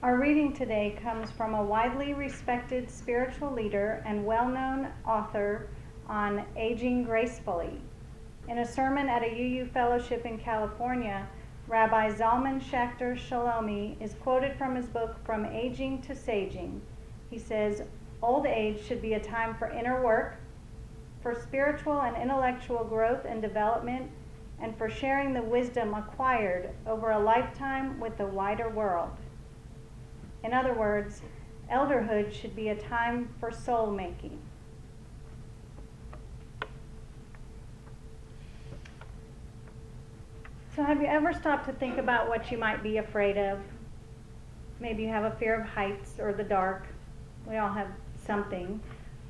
Our reading today comes from a widely respected spiritual leader and well-known author on aging gracefully. In a sermon at a UU fellowship in California, Rabbi Zalman Schachter Shalomi is quoted from his book, From Aging to Saging. He says, "Old age should be a time for inner work, for spiritual and intellectual growth and development, and for sharing the wisdom acquired over a lifetime with the wider world." In other words, elderhood should be a time for soul making. So have you ever stopped to think about what you might be afraid of? Maybe you have a fear of heights or the dark. We all have something.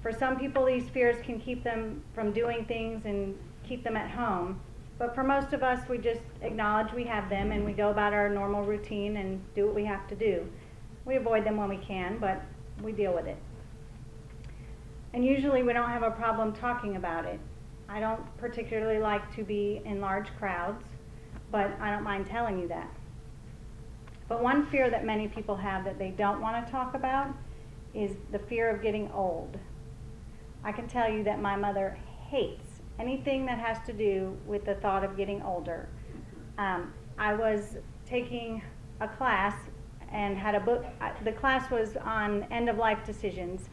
For some people, these fears can keep them from doing things and keep them at home. But for most of us, we just acknowledge we have them and we go about our normal routine and do what we have to do. We avoid them when we can, but we deal with it. And usually we don't have a problem talking about it. I don't particularly like to be in large crowds, but I don't mind telling you that. But one fear that many people have that they don't want to talk about is the fear of getting old. I can tell you that my mother hates anything that has to do with the thought of getting older. I was taking a class and had a book. The class was on end-of-life decisions,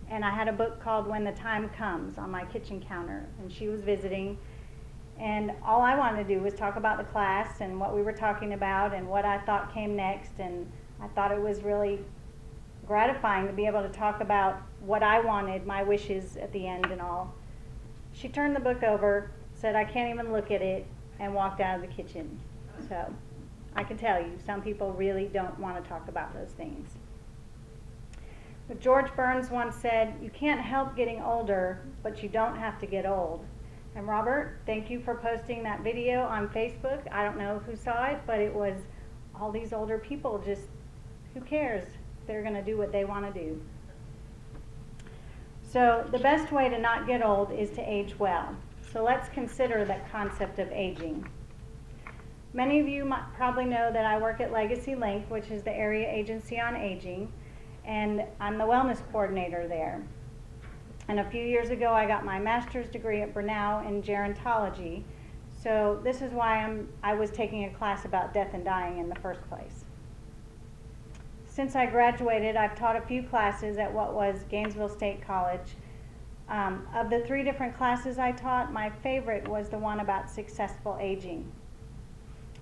and I had a book called When the Time Comes on my kitchen counter, and she was visiting, and all I wanted to do was talk about the class and what we were talking about and what I thought came next, and I thought it was really gratifying to be able to talk about what I wanted, my wishes at the end and all. She turned the book over, said I can't even look at it, and walked out of the kitchen. So I can tell you, some people really don't want to talk about those things. But George Burns once said, "You can't help getting older, but you don't have to get old." And Robert, thank you for posting that video on Facebook. I don't know who saw it, but it was all these older people just, who cares? They're going to do what they want to do. So the best way to not get old is to age well. So let's consider that concept of aging. Many of you might probably know that I work at Legacy Link, which is the area agency on aging, and I'm the wellness coordinator there. And a few years ago, I got my master's degree at Brunel in gerontology. So this is why I was taking a class about death and dying in the first place. Since I graduated, I've taught a few classes at what was Gainesville State College. Of the 3 different classes I taught, my favorite was the one about successful aging.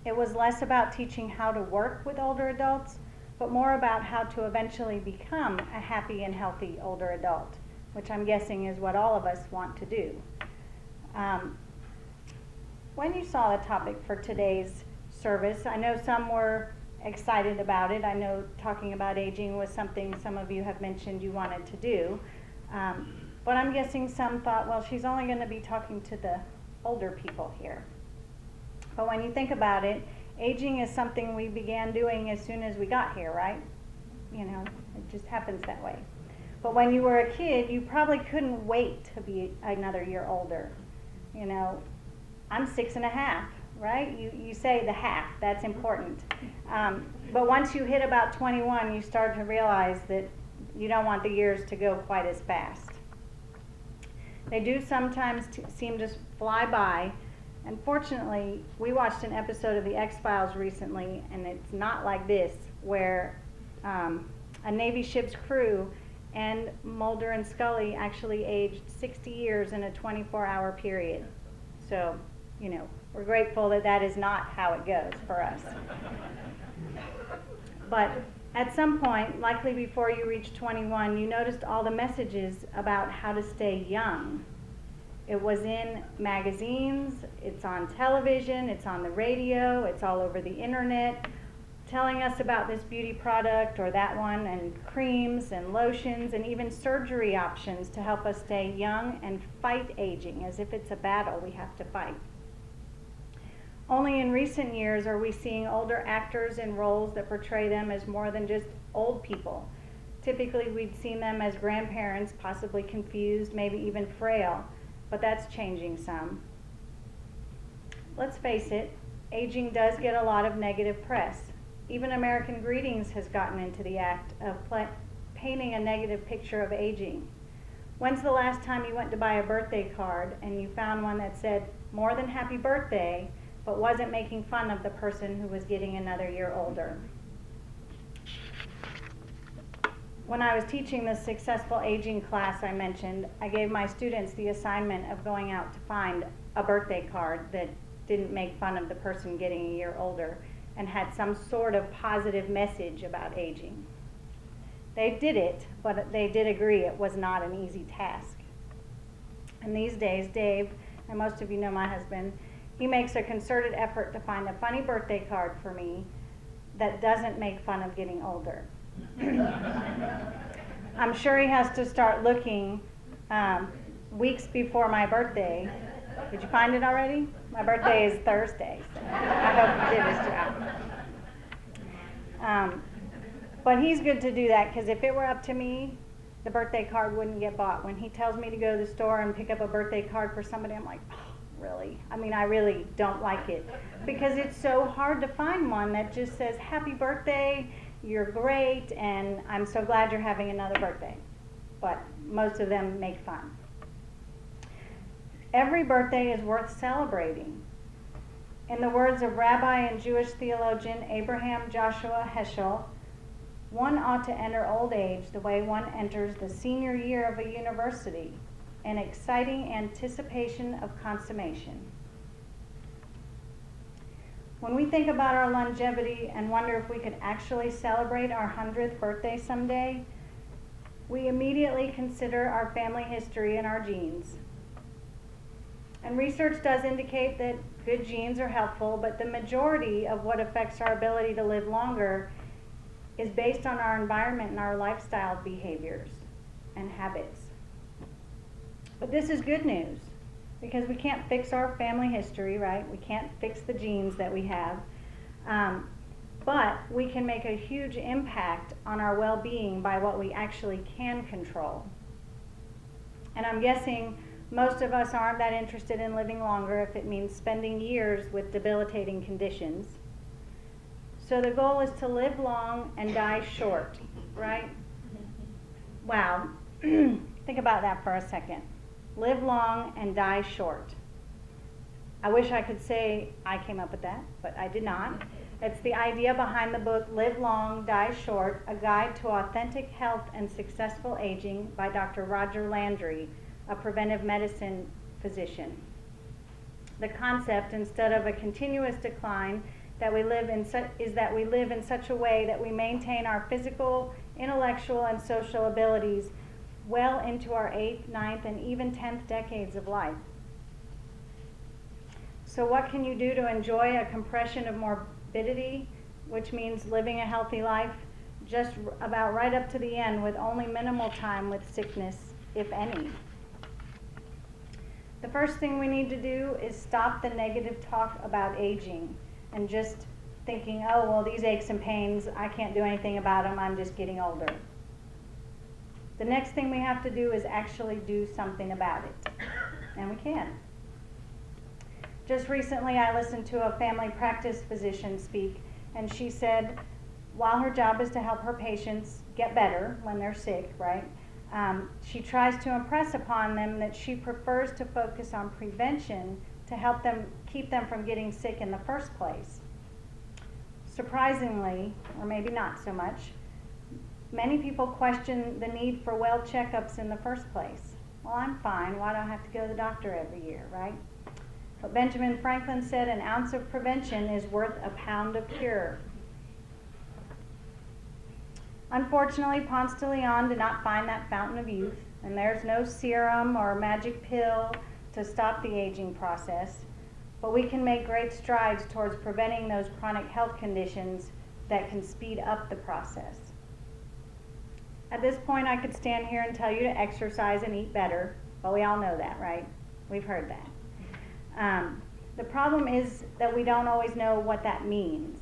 It was less about teaching how to work with older adults, but more about how to eventually become a happy and healthy older adult, which I'm guessing is what all of us want to do. When you saw the topic for today's service, I know some were excited about it. I know talking about aging was something some of you have mentioned you wanted to do. But I'm guessing some thought, well, she's only going to be talking to the older people here. But when you think about it, aging is something we began doing as soon as we got here, right? You know, it just happens that way. But when you were a kid, you probably couldn't wait to be another year older. You know, I'm 6.5, right? You say the half, that's important. But once you hit about 21, you start to realize that you don't want the years to go quite as fast. They do sometimes seem to fly by. And fortunately, we watched an episode of The X-Files recently, and it's not like this, where a Navy ship's crew and Mulder and Scully actually aged 60 years in a 24-hour period. So, you know, we're grateful that that is not how it goes for us. But at some point, likely before you reached 21, you noticed all the messages about how to stay young. It was in magazines, it's on television, it's on the radio, it's all over the internet, telling us about this beauty product or that one, and creams and lotions and even surgery options to help us stay young and fight aging, as if it's a battle we have to fight. Only in recent years are we seeing older actors in roles that portray them as more than just old people. Typically, we'd seen them as grandparents, possibly confused, maybe even frail, but that's changing some. Let's face it, aging does get a lot of negative press. Even American Greetings has gotten into the act of painting a negative picture of aging. When's the last time you went to buy a birthday card and you found one that said more than happy birthday, but wasn't making fun of the person who was getting another year older? When I was teaching the successful aging class I mentioned, I gave my students the assignment of going out to find a birthday card that didn't make fun of the person getting a year older and had some sort of positive message about aging. They did it, but they did agree it was not an easy task. And these days, Dave, and most of you know my husband, he makes a concerted effort to find a funny birthday card for me that doesn't make fun of getting older. I'm sure he has to start looking weeks before my birthday. Did you find it already? My birthday is Thursday, so I hope he did his job. But he's good to do that, because if it were up to me, the birthday card wouldn't get bought. When he tells me to go to the store and pick up a birthday card for somebody, I'm like, oh, really? I mean, I really don't like it, because it's so hard to find one that just says, happy birthday, you're great, and I'm so glad you're having another birthday. But most of them make fun. Every birthday is worth celebrating. In the words of Rabbi and Jewish theologian Abraham Joshua Heschel, one ought to enter old age the way one enters the senior year of a university, an exciting anticipation of consummation. When we think about our longevity and wonder if we could actually celebrate our 100th birthday someday, we immediately consider our family history and our genes. And research does indicate that good genes are helpful, but the majority of what affects our ability to live longer is based on our environment and our lifestyle behaviors and habits. But this is good news, because we can't fix our family history, right? We can't fix the genes that we have, but we can make a huge impact on our well-being by what we actually can control. And I'm guessing most of us aren't that interested in living longer if it means spending years with debilitating conditions. So the goal is to live long and die short, right? Wow. Think about that for a second. Live long and die short. I wish I could say I came up with that, but I did not. It's the idea behind the book Live Long, Die Short, A Guide to Authentic Health and Successful Aging by Dr. Roger Landry, a preventive medicine physician. The concept, instead of a continuous decline, is that we live in such a way that we maintain our physical, intellectual, and social abilities well into our 8th, 9th, and even 10th decades of life. So what can you do to enjoy a compression of morbidity, which means living a healthy life, just about right up to the end with only minimal time with sickness, if any? The first thing we need to do is stop the negative talk about aging and just thinking, oh, well, these aches and pains, I can't do anything about them, I'm just getting older. The next thing we have to do is actually do something about it, and we can. Just recently, I listened to a family practice physician speak, and she said, while her job is to help her patients get better when they're sick, right? She tries to impress upon them that she prefers to focus on prevention to help them keep them from getting sick in the first place. Surprisingly, or maybe not so much, many people question the need for well checkups in the first place. Well, I'm fine. Why do I have to go to the doctor every year, right? But Benjamin Franklin said an ounce of prevention is worth a pound of cure. Unfortunately, Ponce de Leon did not find that fountain of youth, and there's no serum or magic pill to stop the aging process, but we can make great strides towards preventing those chronic health conditions that can speed up the process. At this point, I could stand here and tell you to exercise and eat better, but we all know that, right? We've heard that. The problem is that we don't always know what that means.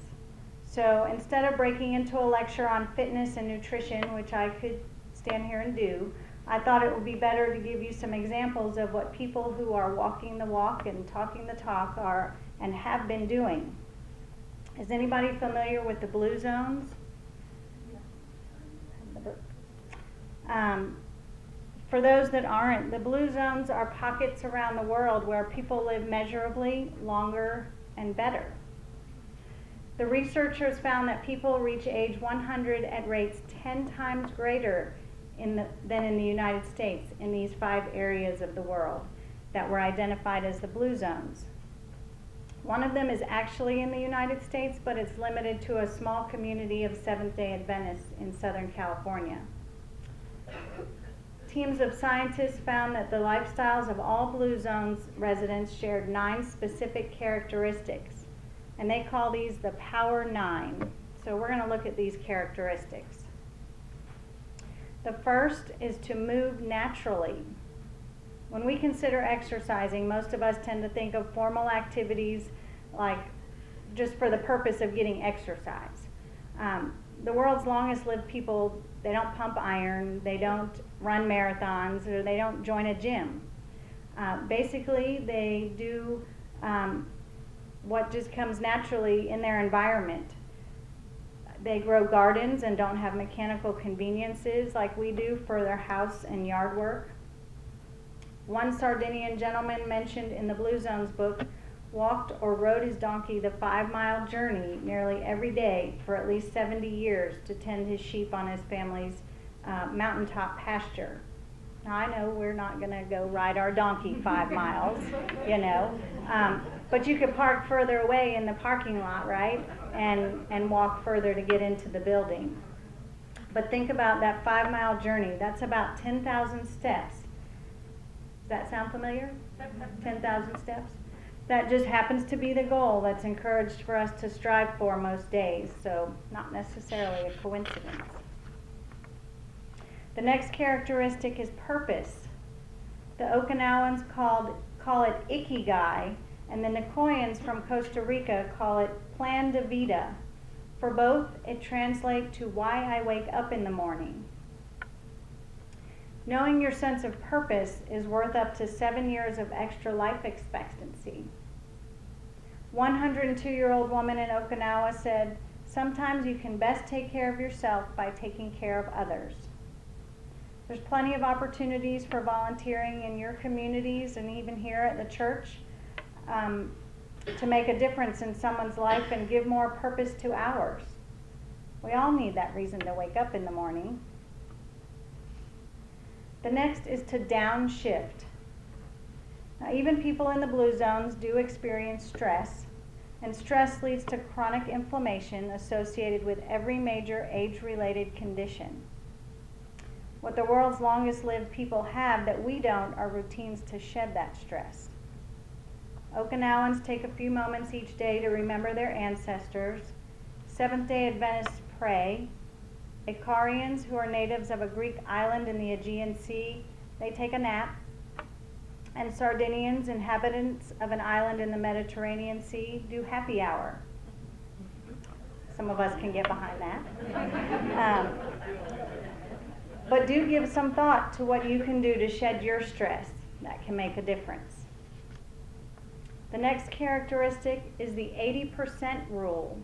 So instead of breaking into a lecture on fitness and nutrition, which I could stand here and do, I thought it would be better to give you some examples of what people who are walking the walk and talking the talk are and have been doing. Is anybody familiar with the blue zones? For those that aren't, the blue zones are pockets around the world where people live measurably longer and better. The researchers found that people reach age 100 at rates 10 times greater than in the United States in these 5 areas of the world that were identified as the blue zones. One of them is actually in the United States, but it's limited to a small community of Seventh-day Adventists in Southern California. Teams of scientists found that the lifestyles of all blue zones residents shared 9 specific characteristics, and they call these the Power 9. So we're going to look at these characteristics. The first is to move naturally. When we consider exercising, most of us tend to think of formal activities like just for the purpose of getting exercise. The world's longest lived people, they don't pump iron, they don't run marathons, or they don't join a gym. Basically, they do what just comes naturally in their environment. They grow gardens and don't have mechanical conveniences like we do for their house and yard work. One Sardinian gentleman mentioned in the Blue Zones book walked or rode his donkey the 5-mile journey nearly every day for at least 70 years to tend his sheep on his family's mountaintop pasture. Now I know we're not going to go ride our donkey 5 miles, you know, but you could park further away in the parking lot, right, and walk further to get into the building. But think about that 5-mile journey. That's about 10,000 steps. Does that sound familiar? 10,000 steps? That just happens to be the goal that's encouraged for us to strive for most days, so not necessarily a coincidence. The next characteristic is purpose. The Okinawans call it ikigai, and the Nicoyans from Costa Rica call it plan de vida. For both, it translates to why I wake up in the morning. Knowing your sense of purpose is worth up to 7 years of extra life expectancy. 102-year-old woman in Okinawa said, "Sometimes you can best take care of yourself by taking care of others." There's plenty of opportunities for volunteering in your communities and even here at the church to make a difference in someone's life and give more purpose to ours. We all need that reason to wake up in the morning. The next is to downshift. Now, even people in the blue zones do experience stress, and stress leads to chronic inflammation associated with every major age-related condition. What the world's longest lived people have that we don't are routines to shed that stress. Okinawans take a few moments each day to remember their ancestors. Seventh-day Adventists pray. Icarians, who are natives of a Greek island in the Aegean Sea, they take a nap. And Sardinians, inhabitants of an island in the Mediterranean Sea, do happy hour. Some of us can get behind that. But do give some thought to what you can do to shed your stress. That can make a difference. The next characteristic is the 80% rule.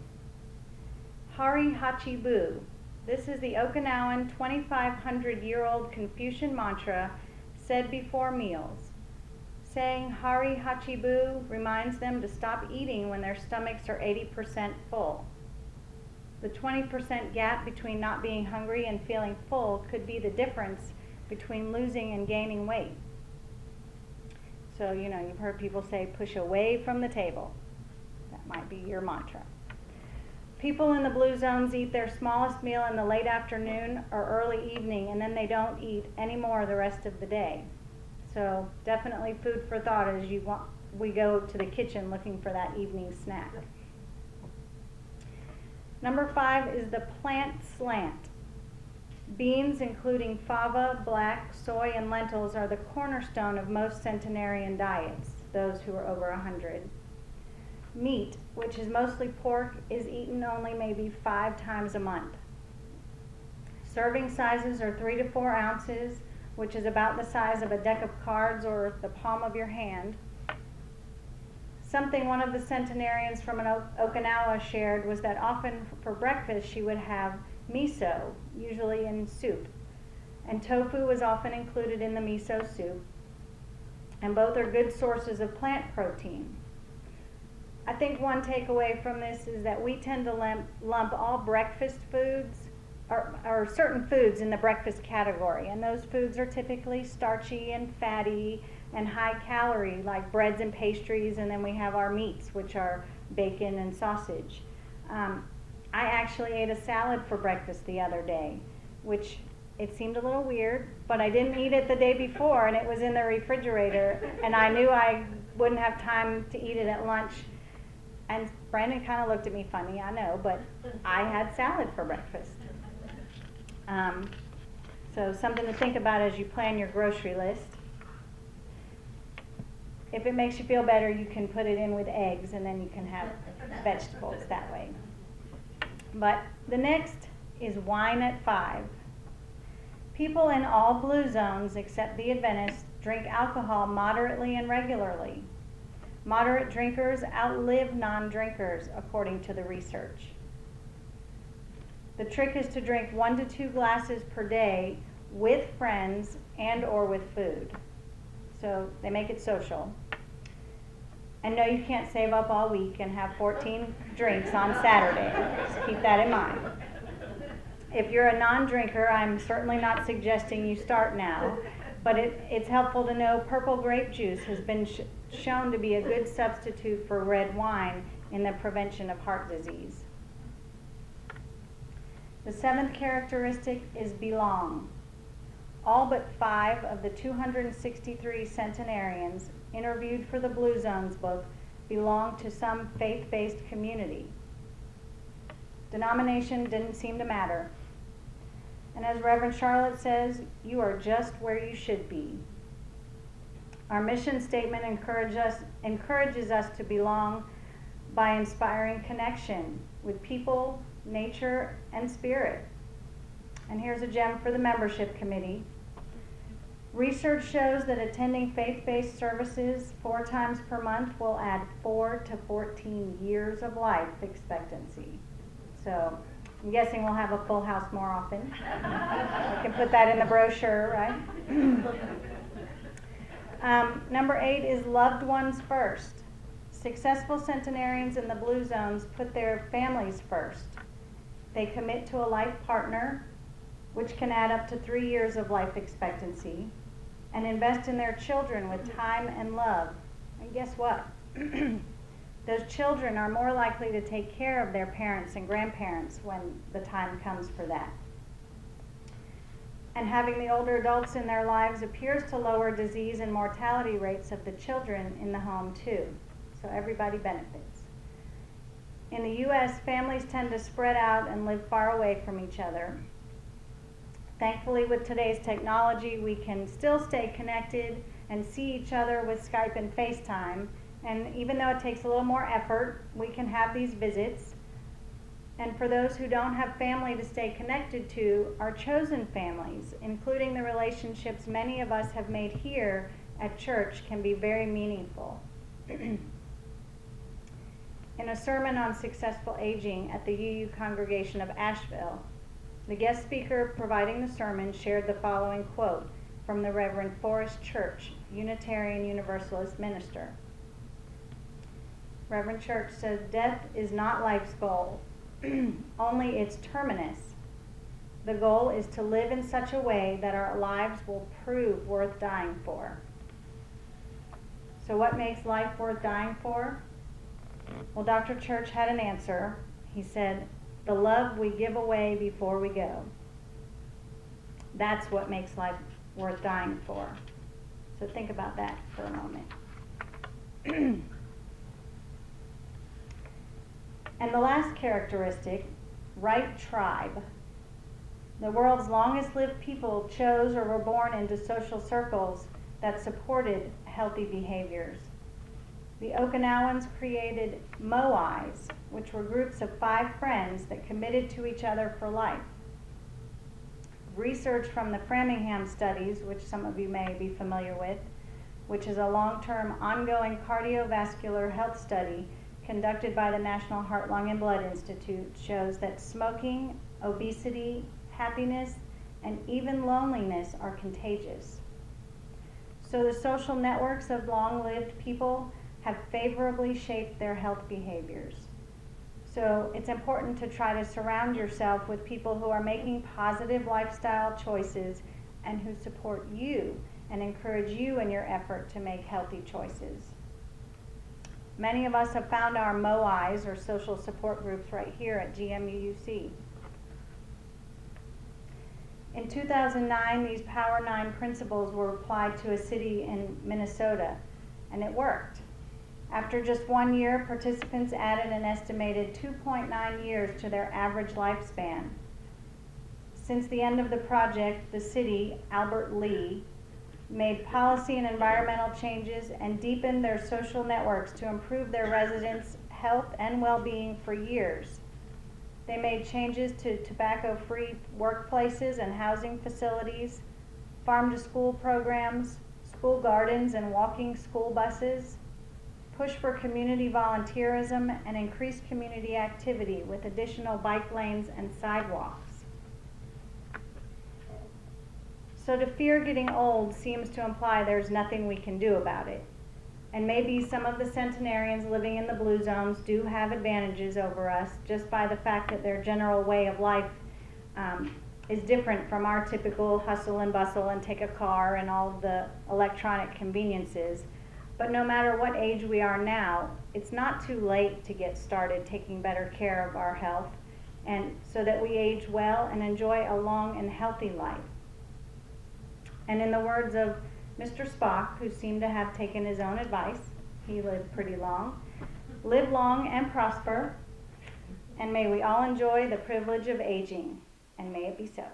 Hari Hachibu. This is the Okinawan 2,500-year-old Confucian mantra said before meals. Saying Hari Hachibu reminds them to stop eating when their stomachs are 80% full. The 20% gap between not being hungry and feeling full could be the difference between losing and gaining weight. So, you know, you've heard people say, push away from the table. That might be your mantra. People in the blue zones eat their smallest meal in the late afternoon or early evening, and then they don't eat any more the rest of the day. So definitely food for thought as we go to the kitchen looking for that evening snack. Number 5 is the plant slant. Beans, including fava, black, soy, and lentils, are the cornerstone of most centenarian diets, those who are over 100. Meat, which is mostly pork, is eaten only maybe 5 times a month. Serving sizes are 3 to 4 ounces, which is about the size of a deck of cards or the palm of your hand. Something one of the centenarians from Okinawa shared was that often for breakfast she would have miso, usually in soup. And tofu was often included in the miso soup. And both are good sources of plant protein. I think one takeaway from this is that we tend to lump all breakfast foods or certain foods in the breakfast category. And those foods are typically starchy and fatty and high calorie, like breads and pastries, and then we have our meats, which are bacon and sausage. I actually ate a salad for breakfast the other day, which it seemed a little weird, but I didn't eat it the day before, and it was in the refrigerator, and I knew I wouldn't have time to eat it at lunch. And Brandon kind of looked at me funny, I know, but I had salad for breakfast. So something to think about as you plan your grocery list. If it makes you feel better, you can put it in with eggs, and then you can have vegetables that way. But the next is wine at 5. People in all blue zones except the Adventists drink alcohol moderately and regularly. Moderate drinkers outlive non-drinkers, according to the research. The trick is to drink 1 to 2 glasses per day with friends and or with food. So they make it social. And no, you can't save up all week and have 14 drinks on Saturday. Just keep that in mind. If you're a non-drinker, I'm certainly not suggesting you start now, but it's helpful to know purple grape juice has been shown to be a good substitute for red wine in the prevention of heart disease. The 7th characteristic is belong. All but 5 of the 263 centenarians interviewed for the Blue Zones book belonged to some faith-based community. Denomination didn't seem to matter. And as Reverend Charlotte says, you are just where you should be. Our mission statement encourages us to belong by inspiring connection with people, nature, and spirit. And here's a gem for the membership committee. Research shows that attending faith-based services 4 times per month will add 4 to 14 years of life expectancy. So I'm guessing we'll have a full house more often. I can put that in the brochure, right? Number 8 is loved ones first. Successful centenarians in the Blue Zones put their families first. They commit to a life partner, which can add up to 3 years of life expectancy, and invest in their children with time and love. And guess what? Those children are more likely to take care of their parents and grandparents when the time comes for that. And having the older adults in their lives appears to lower disease and mortality rates of the children in the home too. So everybody benefits. In the U.S., families tend to spread out and live far away from each other. Thankfully, with today's technology, we can still stay connected and see each other with Skype and FaceTime. And even though it takes a little more effort, we can have these visits. And for those who don't have family to stay connected to, our chosen families, including the relationships many of us have made here at church, can be very meaningful. In a sermon on successful aging at the UU congregation of Asheville, the guest speaker providing the sermon shared the following quote from the Reverend Forrest Church, Unitarian Universalist minister. Reverend Church says, "Death is not life's goal, only its terminus. The goal is to live in such a way that our lives will prove worth dying for." So what makes life worth dying for? Well, Dr. Church had an answer. He said, "The love we give away before we go." That's what makes life worth dying for. So think about that for a moment. And the last characteristic, right tribe. The world's longest lived people chose or were born into social circles that supported healthy behaviors. The Okinawans created moais, which were groups of 5 friends that committed to each other for life. Research from the Framingham studies, which some of you may be familiar with, which is a long-term ongoing cardiovascular health study conducted by the National Heart, Lung, and Blood Institute, shows that smoking, obesity, happiness, and even loneliness are contagious. So the social networks of long-lived people have favorably shaped their health behaviors. So it's important to try to surround yourself with people who are making positive lifestyle choices and who support you and encourage you in your effort to make healthy choices. Many of us have found our MOIs, or social support groups, right here at GMUUC. In 2009, these Power 9 principles were applied to a city in Minnesota, and it worked. After just 1 year, participants added an estimated 2.9 years to their average lifespan. Since the end of the project, the city, Albert Lee, made policy and environmental changes and deepened their social networks to improve their residents' health and well-being for years. They made changes to tobacco-free workplaces and housing facilities, farm-to-school programs, school gardens and walking school buses, push for community volunteerism, and increased community activity with additional bike lanes and sidewalks. So to fear getting old seems to imply there's nothing we can do about it. And maybe some of the centenarians living in the blue zones do have advantages over us just by the fact that their general way of life is different from our typical hustle and bustle and take a car and all of the electronic conveniences. But no matter what age we are now, it's not too late to get started taking better care of our health, and so that we age well and enjoy a long and healthy life. And in the words of Mr. Spock, who seemed to have taken his own advice, he lived pretty long, live long and prosper, and may we all enjoy the privilege of aging, and may it be so.